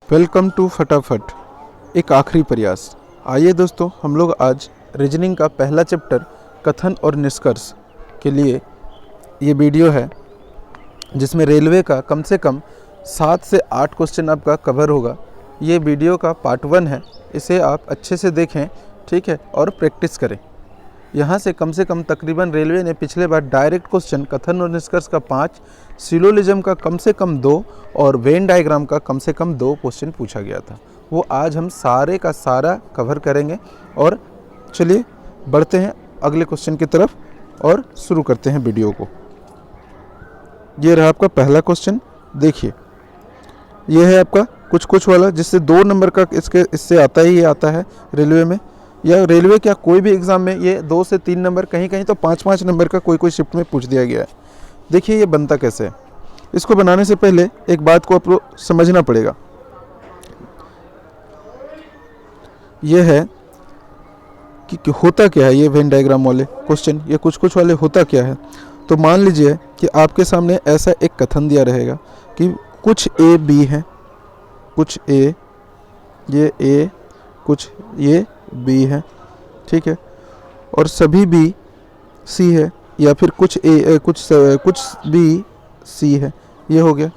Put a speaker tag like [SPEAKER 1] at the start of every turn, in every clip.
[SPEAKER 1] Welcome to फटाफट, एक आखिरी प्रयास। आइए दोस्तों, हम लोग आज रीजनिंग का पहला चैप्टर कथन और निष्कर्ष के लिए ये वीडियो है, जिसमें रेलवे का कम से कम 7 से 8 क्वेश्चन आपका कवर होगा। ये वीडियो का पार्ट 1 है, इसे आप अच्छे से देखें, ठीक है, और प्रैक्टिस करें। यहाँ से कम तकरीबन रेलवे ने पिछले बार डायरेक्ट क्वेश्चन कथन और निष्कर्ष का 5, सिलोजिज्म का कम से कम 2 और वेन डायग्राम का कम से कम 2 क्वेश्चन पूछा गया था। वो आज हम सारे का सारा कवर करेंगे। और चलिए बढ़ते हैं अगले क्वेश्चन की तरफ और शुरू करते हैं वीडियो को। ये रहा आपका पहला क्वेश्चन। देखिए, ये है आपका कुछ वाला, जिससे 2 नंबर का इससे आता है रेलवे में, या रेलवे क्या कोई भी एग्ज़ाम में ये 2 से 3 नंबर, कहीं तो 5 नंबर का कोई शिफ्ट में पूछ दिया गया है। देखिए ये बनता कैसे है। इसको बनाने से पहले एक बात को आपको समझना पड़ेगा। ये है कि होता क्या है ये वेन डायग्राम वाले क्वेश्चन, ये कुछ वाले होता क्या है। तो मान लीजिए कि आपके सामने ऐसा एक कथन दिया रहेगा कि कुछ ए बी है, कुछ ए, ये ए, कुछ ये बी है, ठीक है, और सभी बी सी है, या फिर कुछ ए कुछ बी सी है। ये हो गया।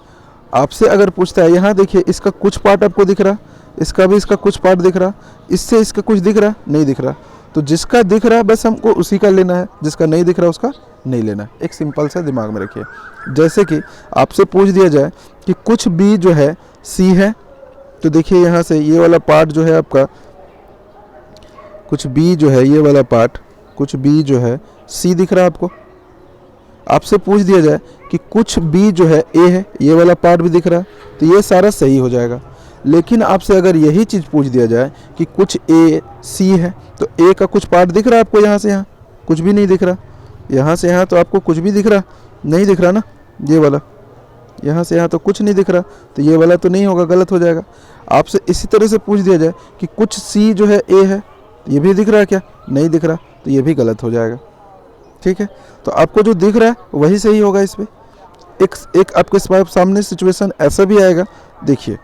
[SPEAKER 1] आपसे अगर पूछता है, यहाँ देखिए इसका कुछ पार्ट आपको दिख रहा, इसका भी इसका कुछ पार्ट दिख रहा, इससे इसका कुछ दिख रहा नहीं दिख रहा। तो जिसका दिख रहा बस हमको उसी का लेना है, जिसका नहीं दिख रहा उसका नहीं लेना है। एक सिंपल सा दिमाग में रखिए। जैसे कि आपसे पूछ दिया जाए कि कुछ बी जो है सी है, तो देखिए यहाँ से ये वाला पार्ट जो है आपका, कुछ बी जो है ये वाला पार्ट, कुछ बी जो है सी दिख रहा है आपको। आपसे पूछ दिया जाए कि कुछ बी जो है ए है, ये वाला पार्ट भी दिख रहा है, तो ये सारा सही हो जाएगा। लेकिन आपसे अगर यही चीज़ पूछ दिया जाए कि कुछ ए सी है, तो ए का कुछ पार्ट दिख रहा है आपको, यहाँ से यहाँ कुछ भी नहीं दिख रहा, यहाँ से यहाँ तो आपको कुछ भी दिख रहा नहीं, दिख रहा ना, ये वाला यहाँ से यहाँ तो कुछ नहीं दिख रहा, तो ये वाला तो नहीं होगा, गलत हो जाएगा। आपसे इसी तरह से पूछ दिया जाए कि कुछ सी जो है ए है, ये भी दिख रहा है क्या, नहीं दिख रहा, तो ये भी गलत हो जाएगा, ठीक है। तो आपको जो दिख रहा है वही सही होगा। इसमें एक आपके सामने सिचुएशन ऐसा भी आएगा। देखिए,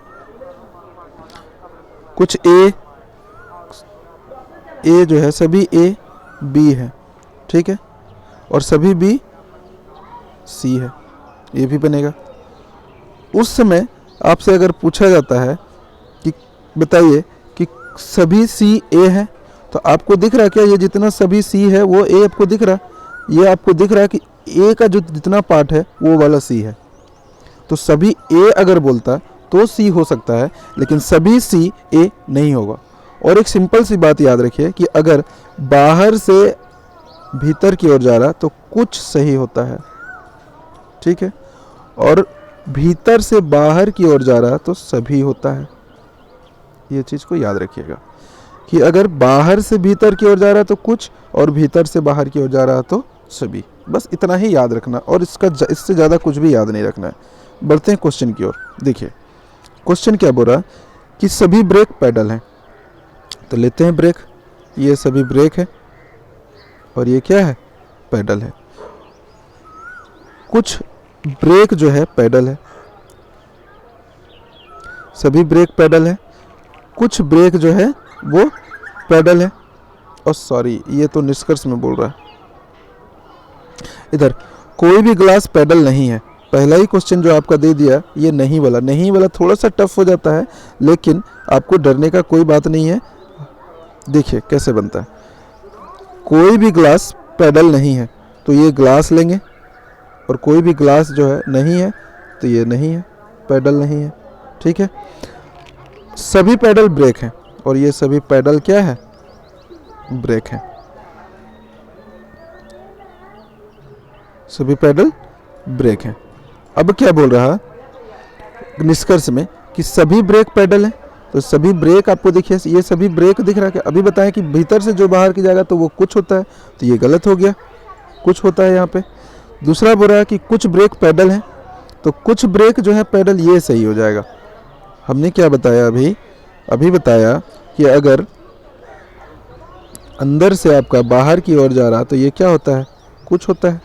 [SPEAKER 1] कुछ ए जो है, सभी ए बी है, ठीक है, और सभी बी सी है, ये भी बनेगा। उस समय आपसे अगर पूछा जाता है कि बताइए कि सभी सी ए है, तो आपको दिख रहा है क्या, ये जितना सभी सी है वो ए आपको दिख रहा, ये आपको दिख रहा है कि ए का जो जितना पार्ट है वो वाला सी है। तो सभी ए अगर बोलता तो सी हो सकता है, लेकिन सभी सी ए नहीं होगा। और एक सिंपल सी बात याद रखिए कि अगर बाहर से भीतर की ओर जा रहा तो कुछ सही होता है, ठीक है, और भीतर से बाहर की ओर जा रहा तो सभी होता है। ये चीज़ को याद रखिएगा कि अगर बाहर से भीतर की ओर जा रहा तो कुछ, और भीतर से बाहर की ओर जा रहा तो सभी। बस इतना ही याद रखना, और इससे ज़्यादा कुछ भी याद नहीं रखना है। बढ़ते हैं क्वेश्चन की ओर। देखिए क्वेश्चन क्या बोल रहा कि सभी ब्रेक पैडल हैं, तो लेते हैं ब्रेक। ये सभी ब्रेक है और ये क्या है, पैडल है। कुछ ब्रेक जो है पैडल है, सभी ब्रेक पैडल है, कुछ ब्रेक जो है वो पैडल है। और सॉरी, ये तो निष्कर्ष में बोल रहा है। इधर कोई भी ग्लास पैडल नहीं है। पहला ही क्वेश्चन जो आपका दे दिया, ये नहीं वाला थोड़ा सा टफ हो जाता है, लेकिन आपको डरने का कोई बात नहीं है। देखिए कैसे बनता है। कोई भी ग्लास पैडल नहीं है, तो ये ग्लास लेंगे, और कोई भी ग्लास जो है नहीं है, तो ये नहीं है, पैडल नहीं है, ठीक है। सभी पैडल ब्रेक हैं, और ये सभी पैडल क्या है, ब्रेक है। सभी पैडल ब्रेक हैं। अब क्या बोल रहा निष्कर्ष में कि सभी ब्रेक पैडल हैं, तो सभी ब्रेक आपको देखिए, ये सभी ब्रेक दिख रहा है। अभी बताएं कि भीतर से जो बाहर की जाएगा तो वो कुछ होता है, तो ये गलत हो गया, कुछ होता है यहाँ पे। दूसरा बोल रहा है कि कुछ ब्रेक पैडल हैं, तो कुछ ब्रेक जो है पैडल, ये सही हो जाएगा। हमने क्या बताया अभी बताया कि अगर अंदर से आपका बाहर की ओर जा रहा तो ये क्या होता है, कुछ होता है,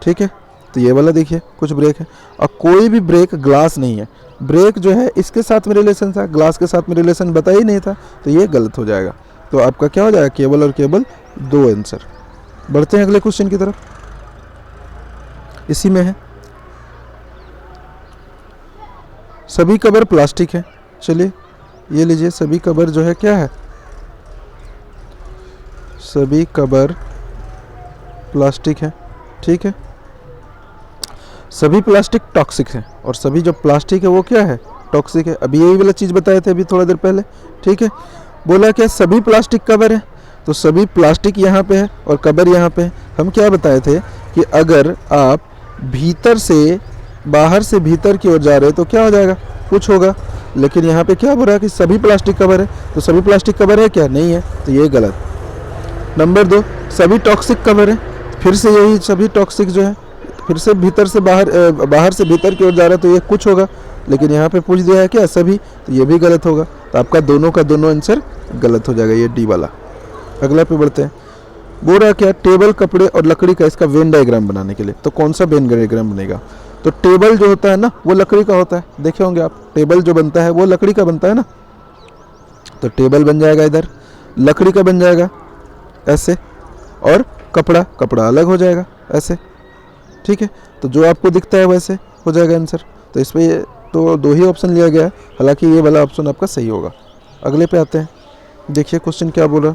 [SPEAKER 1] ठीक है। तो ये वाला देखिए कुछ ब्रेक है, और कोई भी ब्रेक ग्लास नहीं है। ब्रेक जो है इसके साथ में रिलेशन था, ग्लास के साथ में रिलेशन बता ही नहीं था, तो ये गलत हो जाएगा। तो आपका क्या हो जाएगा, केवल और केवल 2 आंसर। बढ़ते हैं अगले क्वेश्चन की तरफ, इसी में है सभी कवर प्लास्टिक है। चलिए ये लीजिए, सभी कवर जो है क्या है, सभी कवर प्लास्टिक है, ठीक है। सभी प्लास्टिक टॉक्सिक है, और सभी जो प्लास्टिक है वो क्या है, टॉक्सिक है। अभी यही वाला चीज़ बताए थे अभी थोड़ा देर पहले, ठीक है। बोला क्या, सभी प्लास्टिक कवर है, तो सभी प्लास्टिक यहाँ पे है और कवर यहाँ पे है। हम क्या बताए थे कि अगर आप भीतर से बाहर से भीतर की ओर जा रहे हो तो क्या हो जाएगा, कुछ होगा। लेकिन यहाँ पे क्या बोल रहा है कि सभी प्लास्टिक कवर है, तो सभी प्लास्टिक कवर है क्या, नहीं है, तो ये गलत। नंबर 2, सभी टॉक्सिक कवर है, फिर से यही सभी टॉक्सिक जो है फिर से भीतर से बाहर बाहर से भीतर की ओर जा रहा है, तो ये कुछ होगा। लेकिन यहाँ पे पूछ दिया है क्या, सभी, तो ये भी गलत होगा। तो आपका दोनों का दोनों आंसर गलत हो जाएगा, ये डी वाला। अगला पे बढ़ते हैं। बोल रहा क्या, टेबल, कपड़े और लकड़ी का इसका वेन डायग्राम बनाने के लिए, तो कौन सा वेन डायग्राम बनेगा। तो टेबल जो होता है ना वो लकड़ी का होता है, देखे होंगे आप, टेबल जो बनता है वो लकड़ी का बनता है ना, तो टेबल बन जाएगा इधर, लकड़ी का बन जाएगा ऐसे, और कपड़ा, कपड़ा अलग हो जाएगा ऐसे, ठीक है। तो जो आपको दिखता है वैसे हो जाएगा आंसर। तो इसमें तो 2 ही ऑप्शन लिया गया है, हालांकि ये वाला ऑप्शन आपका सही होगा। अगले पे आते हैं, देखिए क्वेश्चन क्या बोल रहा,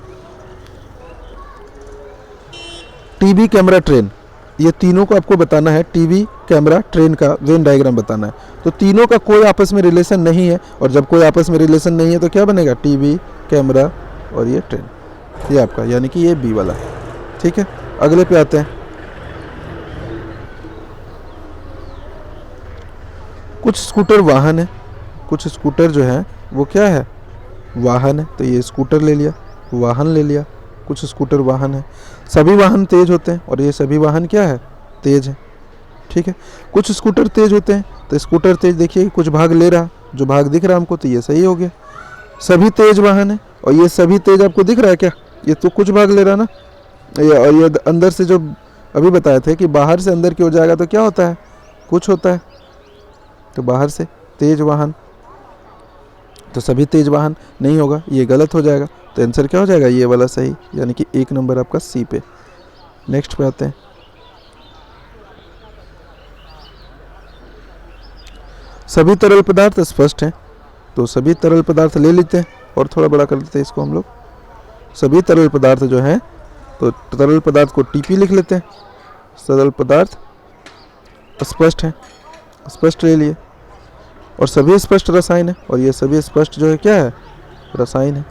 [SPEAKER 1] टीवी, कैमरा, ट्रेन, ये तीनों को आपको बताना है। टीवी, कैमरा, ट्रेन का वेन डायग्राम बताना है। तो तीनों का कोई आपस में रिलेशन नहीं है, और जब कोई आपस में रिलेशन नहीं है तो क्या बनेगा, टीवी, कैमरा और ये ट्रेन, ये आपका यानी कि ये बी वाला, ठीक है। अगले पे आते हैं, कुछ स्कूटर वाहन है, कुछ स्कूटर जो है वो क्या है, वाहन है, तो ये स्कूटर ले लिया, वाहन ले लिया। कुछ स्कूटर वाहन है, सभी वाहन तेज होते हैं, और ये सभी वाहन क्या है, तेज है, ठीक है। कुछ स्कूटर तेज होते हैं, तो स्कूटर तेज देखिए कुछ भाग ले रहा, जो भाग दिख रहा हमको, तो ये सही हो गया। सभी तेज वाहन है, और ये सभी तेज आपको दिख रहा है क्या, ये तो कुछ भाग ले रहा ना, और ये अंदर से जो अभी बताए थे कि बाहर से अंदर की ओर जाएगा तो क्या होता है, कुछ होता है। तो बाहर से तेज वाहन, तो सभी तेज वाहन नहीं होगा, ये गलत हो जाएगा। तो आंसर क्या हो जाएगा, ये वाला सही, यानी कि 1 नंबर आपका सी पे। नेक्स्ट पे आते हैं, सभी तरल पदार्थ स्पष्ट हैं, तो सभी तरल पदार्थ ले लेते हैं और थोड़ा बड़ा कर देते हैं इसको हम लोग। सभी तरल पदार्थ जो हैं, तो तरल पदार्थ को टीपी लिख लेते हैं। तरल पदार्थ स्पष्ट है, स्पष्ट ले लिए, और सभी स्पष्ट रसायन है, और ये सभी स्पष्ट जो है क्या है, रसायन है।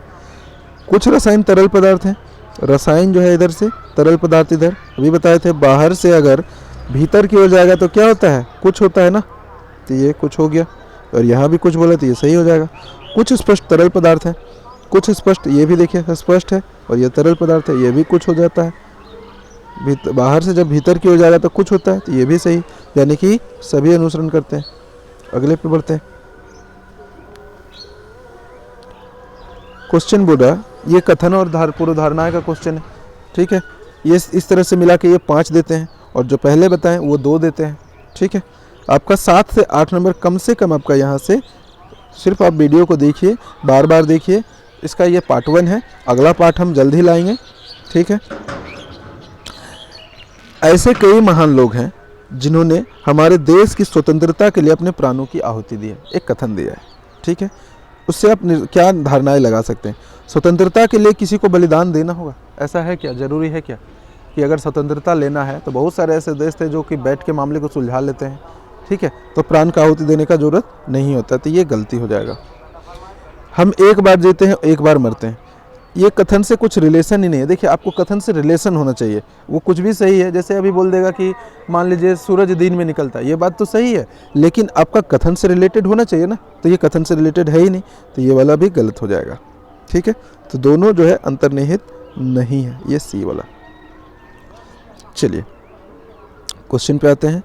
[SPEAKER 1] कुछ रसायन तरल पदार्थ हैं, रसायन जो है इधर से, तरल पदार्थ इधर। अभी बताए थे बाहर से अगर भीतर की ओर जाएगा तो क्या होता है, कुछ होता है ना, तो ये कुछ हो गया, और यहाँ भी कुछ बोला तो ये सही हो जाएगा। कुछ स्पष्ट तरल पदार्थ है, कुछ स्पष्ट, ये भी देखिए स्पष्ट है, और ये तरल पदार्थ है, ये भी कुछ हो जाता है। बाहर से जब भीतर की ओर जाएगा तो कुछ होता है, तो ये भी सही, यानी कि सभी अनुसरण करते हैं। अगले पे बढ़ते हैं, क्वेश्चन बोल रहा, ये कथन और पूर्व धारणाएं का क्वेश्चन है, ठीक है। ये इस तरह से मिला के ये 5 देते हैं, और जो पहले बताएं वो 2 देते हैं, ठीक है। आपका 7 से 8 नंबर कम से कम आपका यहाँ से, सिर्फ आप वीडियो को देखिए, बार बार देखिए। इसका ये पार्ट 1 है, अगला पार्ट हम जल्द ही लाएंगे, ठीक है। ऐसे कई महान लोग हैं जिन्होंने हमारे देश की स्वतंत्रता के लिए अपने प्राणों की आहुति दी है, एक कथन दिया है, ठीक है। उससे आप क्या धारणाएं लगा सकते हैं, स्वतंत्रता के लिए किसी को बलिदान देना होगा, ऐसा है क्या, ज़रूरी है क्या कि अगर स्वतंत्रता लेना है, तो बहुत सारे ऐसे देश थे जो कि बैठ के मामले को सुलझा लेते हैं, ठीक है, तो प्राण का आहुति देने का जरूरत नहीं होता, तो ये गलती हो जाएगा। हम एक बार जीते हैं, एक बार मरते हैं, ये कथन से कुछ रिलेशन ही नहीं है। देखिए आपको कथन से रिलेशन होना चाहिए, वो कुछ भी सही है, जैसे अभी बोल देगा कि मान लीजिए सूरज दिन में निकलता है, ये बात तो सही है, लेकिन आपका कथन से रिलेटेड होना चाहिए ना, तो ये कथन से रिलेटेड है ही नहीं, तो ये वाला भी गलत हो जाएगा, ठीक है। तो दोनों जो है अंतर्निहित नहीं है, ये सी वाला। चलिए क्वेश्चन पे आते हैं,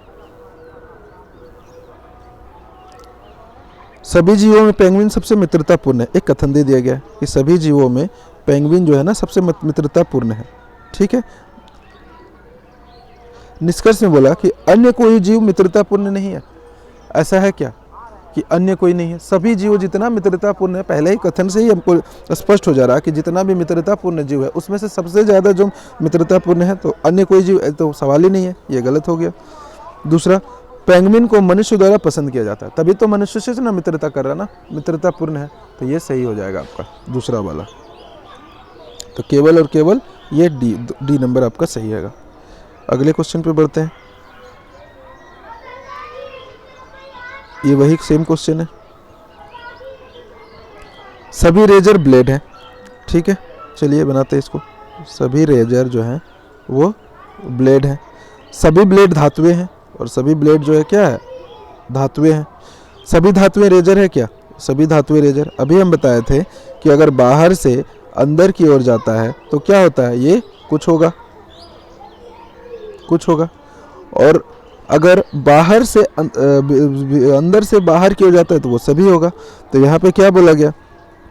[SPEAKER 1] सभी जीवों में पेंगुइन सबसे मित्रतापूर्ण है, एक कथन दे दिया गया है कि सभी जीवों में पेंगुइन जो है ना सबसे मित्रतापूर्ण है, ठीक है। निष्कर्ष में बोला कि अन्य कोई जीव मित्रतापूर्ण नहीं है। ऐसा है क्या कि अन्य कोई नहीं है? सभी जीव जितना मित्रतापूर्ण है, पहले ही कथन से ही हमको स्पष्ट हो जा रहा है कि जितना भी मित्रतापूर्ण जीव है उसमें से सबसे ज़्यादा जो मित्रतापूर्ण है, तो अन्य कोई जीव तो सवाल ही नहीं है, ये गलत हो गया। दूसरा, पेंगुइन को मनुष्य द्वारा पसंद किया जाता है, तभी तो मनुष्य से ना मित्रता कर रहा ना, मित्रतापूर्ण है, तो ये सही हो जाएगा आपका दूसरा वाला। तो केवल और केवल ये डी नंबर आपका सही है। अगले क्वेश्चन पे बढ़ते हैं। ये वही सेम क्वेश्चन है। सभी रेजर ब्लेड है, ठीक है, चलिए बनाते हैं इसको। सभी रेजर जो है वो ब्लेड है, सभी ब्लेड धातुएं हैं, और सभी ब्लेड जो है क्या है? धातुएं हैं। सभी धातुएं रेजर है क्या? सभी धातुएं रेजर। अभी हम बताए थे कि अगर बाहर से अंदर की ओर जाता है तो क्या होता है? ये कुछ होगा, कुछ होगा। और अगर बाहर से अंदर से बाहर की ओर जाता है तो वो सभी होगा। तो यहाँ पे क्या बोला गया?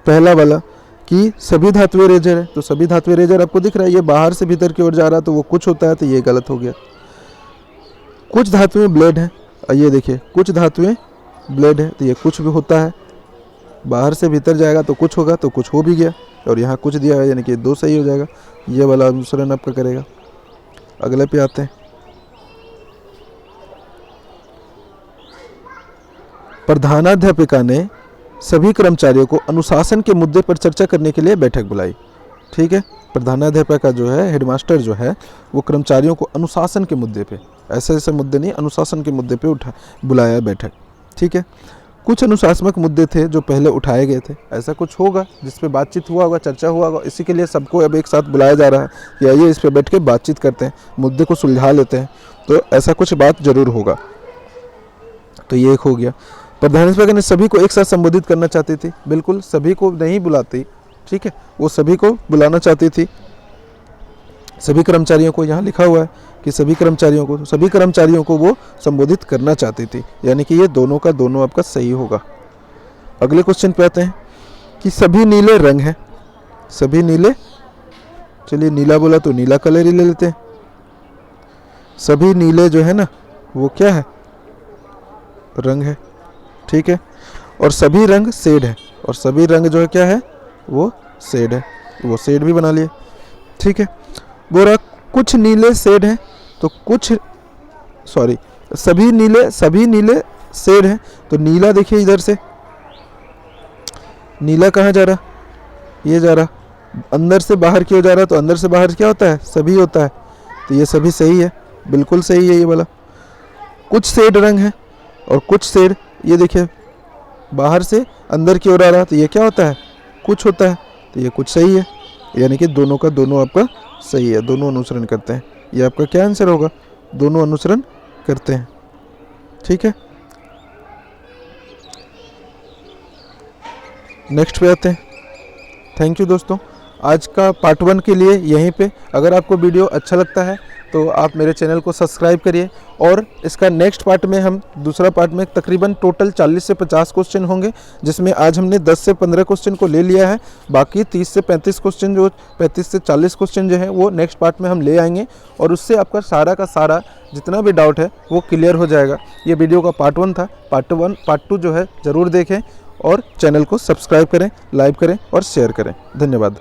[SPEAKER 1] पहला वाला कि सभी धातुएं रेजर है, तो सभी धातुएं रेजर आपको दिख रहा है, ये बाहर से भीतर की ओर जा रहा है तो वो कुछ होता है, तो ये गलत हो गया। कुछ धातुएं ब्लेड है, ये देखिए कुछ धातुएं ब्लेड है, तो ये कुछ भी होता है, बाहर से भीतर जाएगा तो कुछ होगा, तो कुछ हो भी गया, और यहाँ कुछ दिया है यानी कि 2 सही हो जाएगा। ये वाला अनुसरण आपका करेगा। अगले पे आते हैं। प्रधानाध्यापिका ने सभी कर्मचारियों को अनुशासन के मुद्दे पर चर्चा करने के लिए बैठक बुलाई, ठीक है। प्रधानाध्यापिका जो है, हेडमास्टर जो है, वो कर्मचारियों को अनुशासन के मुद्दे पे, ऐसे ऐसे मुद्दे नहीं, अनुशासन के मुद्दे पे बुलाया बैठक, ठीक है। कुछ अनुशासनात्मक मुद्दे थे जो पहले उठाए गए थे, ऐसा कुछ होगा जिस पे बातचीत हुआ होगा, चर्चा हुआ होगा, इसी के लिए सबको अब एक साथ बुलाया जा रहा है कि आइए इस पे बैठ के बातचीत करते हैं, मुद्दे को सुलझा लेते हैं, तो ऐसा कुछ बात जरूर होगा। तो ये एक हो गया। प्रधानाध्यापिका ने सभी को एक साथ संबोधित करना चाहती थी, बिल्कुल सभी को नहीं बुलाती, ठीक है, वो सभी को बुलाना चाहती थी, सभी कर्मचारियों को, यहाँ लिखा हुआ है कि सभी कर्मचारियों को वो संबोधित करना चाहती थी, यानी कि ये दोनों का दोनों आपका सही होगा। अगले क्वेश्चन पे आते हैं कि सभी नीले रंग हैं, सभी नीले, चलिए नीला बोला तो नीला कलर ही ले लेते हैं। सभी नीले जो है ना वो क्या है? रंग है, ठीक है। और सभी रंग शेड है, और सभी रंग जो है क्या है? वो शेड है, वो शेड भी बना लिए, ठीक है। बोला कुछ नीले शेड हैं, तो कुछ सभी नीले शेड हैं, तो नीला देखिए इधर से, नीला कहाँ जा रहा? ये जा रहा, अंदर से बाहर की ओर जा रहा, तो अंदर से बाहर क्या होता है? सभी होता है, तो ये सभी सही है, बिल्कुल सही है ये वाला। कुछ शेड रंग है और कुछ शेड, ये देखिए बाहर से अंदर की ओर आ रहा, तो ये क्या होता है? कुछ होता है, तो ये कुछ सही है, यानी कि दोनों का दोनों आपका सही है, दोनों अनुसरण करते हैं। ये आपका क्या आंसर होगा? दोनों अनुसरण करते हैं, ठीक है। नेक्स्ट पे आते हैं। थैंक यू दोस्तों, आज का पार्ट 1 के लिए यहीं पे। अगर आपको वीडियो अच्छा लगता है तो आप मेरे चैनल को सब्सक्राइब करिए, और इसका नेक्स्ट पार्ट में हम दूसरा पार्ट में तकरीबन टोटल 40 से 50 क्वेश्चन होंगे, जिसमें आज हमने 10 से 15 क्वेश्चन को ले लिया है, बाकी 30 से 35 क्वेश्चन, जो 35 से 40 क्वेश्चन जो है वो नेक्स्ट पार्ट में हम ले आएंगे, और उससे आपका सारा का सारा जितना भी डाउट है वो क्लियर हो जाएगा। ये वीडियो का पार्ट 1 था। पार्ट 2 जो है ज़रूर देखें, और चैनल को सब्सक्राइब करें, लाइक करें और शेयर करें। धन्यवाद।